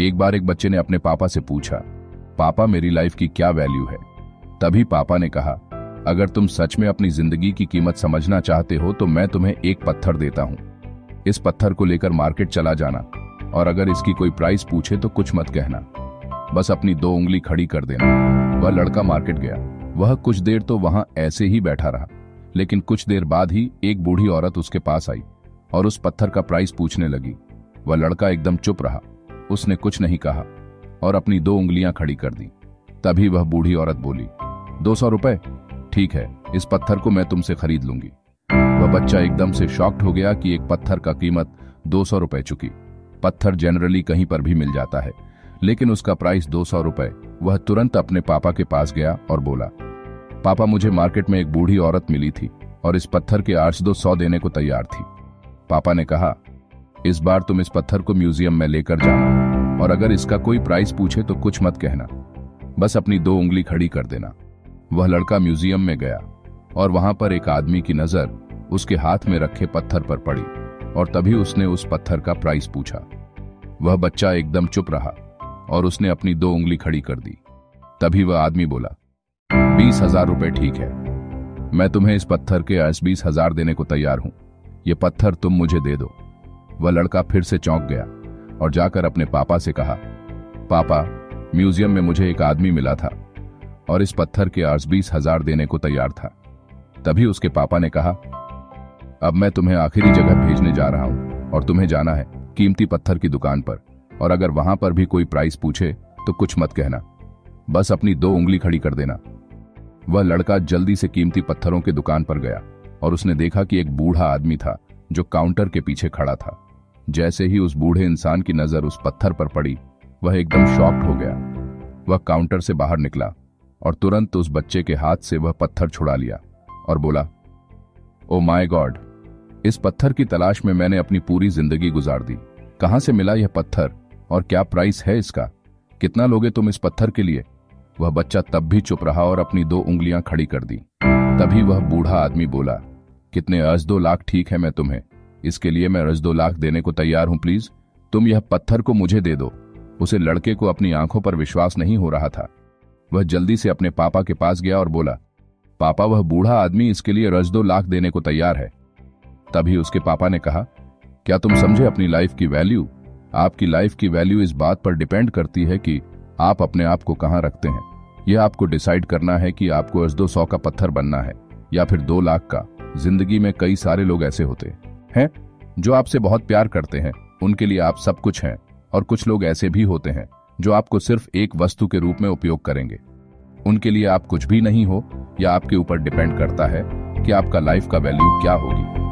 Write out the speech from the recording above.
एक बार एक बच्चे ने अपने पापा से पूछा, पापा मेरी लाइफ की क्या वैल्यू है। तभी पापा ने कहा, अगर तुम सच में अपनी जिंदगी की कीमत समझना चाहते हो तो मैं तुम्हें एक पत्थर देता हूं। इस पत्थर को लेकर मार्केट चला जाना और अगर इसकी कोई प्राइस पूछे तो कुछ मत कहना, बस अपनी 2 उंगली खड़ी कर देना। वह लड़का मार्केट गया। वह कुछ देर तो वहां ऐसे ही बैठा रहा, लेकिन कुछ देर बाद ही एक बूढ़ी औरत उसके पास आई और उस पत्थर का प्राइस पूछने लगी। वह लड़का एकदम चुप रहा, उसने कुछ नहीं कहा और अपनी 2 उंगलियां खड़ी कर दी। तभी वह बूढ़ी औरत बोली, 200 रुपए? ठीक है, इस पत्थर को मैं तुमसे खरीद लूंगी। वह बच्चा एकदम से शॉक्ड हो गया कि एक पत्थर का कीमत 200 रुपए चुकी। पत्थर जनरली कहीं पर भी मिल जाता है, लेकिन उसका प्राइस 200 रुपए। वह तुरंत अपने पापा के पास गया और बोला, पापा मुझे मार्केट में एक बूढ़ी औरत मिली थी और इस पत्थर के आर्ट्स 100 देने को तैयार थी। पापा ने कहा, इस बार तुम इस पत्थर को म्यूजियम में लेकर जाना और अगर इसका कोई प्राइस पूछे तो कुछ मत कहना, बस अपनी 2 उंगली खड़ी कर देना। वह लड़का म्यूजियम में गया और वहां पर एक आदमी की नजर उसके हाथ में रखे पत्थर पर पड़ी और तभी उसने उस पत्थर का प्राइस पूछा। वह बच्चा एकदम चुप रहा और उसने अपनी 2 उंगली खड़ी कर दी। तभी वह आदमी बोला, 20,000 रुपए ठीक है, मैं तुम्हें इस पत्थर के 20,000 देने को तैयार हूं। यह पत्थर तुम मुझे दे दो। वह लड़का फिर से चौंक गया और जाकर अपने पापा से कहा, पापा म्यूजियम में मुझे एक आदमी मिला था और इस पत्थर के 20,000 देने को तैयार था। तभी उसके पापा ने कहा, अब मैं तुम्हें आखिरी जगह भेजने जा रहा हूं और तुम्हें जाना है कीमती पत्थर की दुकान पर और अगर वहां पर भी कोई प्राइस पूछे तो कुछ मत कहना, बस अपनी 2 उंगली खड़ी कर देना। वह लड़का जल्दी से कीमती पत्थरों की दुकान पर गया और उसने देखा कि एक बूढ़ा आदमी था जो काउंटर के पीछे खड़ा था। जैसे ही उस बूढ़े इंसान की नजर उस पत्थर पर पड़ी, वह एकदम शॉक्ड हो गया। वह काउंटर से बाहर निकला और तुरंत उस बच्चे के हाथ से वह पत्थर छुड़ा लिया और बोला, ओ माय गॉड, इस पत्थर की तलाश में मैंने अपनी पूरी जिंदगी गुजार दी। कहां से मिला यह पत्थर और क्या प्राइस है इसका? कितना लोगे तुम इस पत्थर के लिए? वह बच्चा तब भी चुप रहा और अपनी 2 उंगलियां खड़ी कर दी। तभी वह बूढ़ा आदमी बोला, कितने 2 लाख ठीक है, मैं तुम्हें इसके लिए मैं 2 लाख देने को तैयार हूं। प्लीज तुम यह पत्थर को मुझे दे दो। उसे लड़के को अपनी आंखों पर विश्वास नहीं हो रहा था। वह जल्दी से अपने पापा के पास गया और बोला, पापा वह बूढ़ा आदमी इसके लिए 2 लाख देने को तैयार है। तभी उसके पापा ने कहा, क्या तुम समझे अपनी लाइफ की वैल्यू? आपकी लाइफ की वैल्यू इस बात पर डिपेंड करती है कि आप अपने आप को कहां रखते हैं। यह आपको डिसाइड करना है कि आपको 100 का पत्थर बनना है या फिर 2 लाख का। जिंदगी में कई सारे लोग ऐसे होते हैं जो आपसे बहुत प्यार करते हैं, उनके लिए आप सब कुछ हैं, और कुछ लोग ऐसे भी होते हैं जो आपको सिर्फ एक वस्तु के रूप में उपयोग करेंगे। उनके लिए आप कुछ भी नहीं हो या आपके ऊपर डिपेंड करता है कि आपका लाइफ का वैल्यू क्या होगी।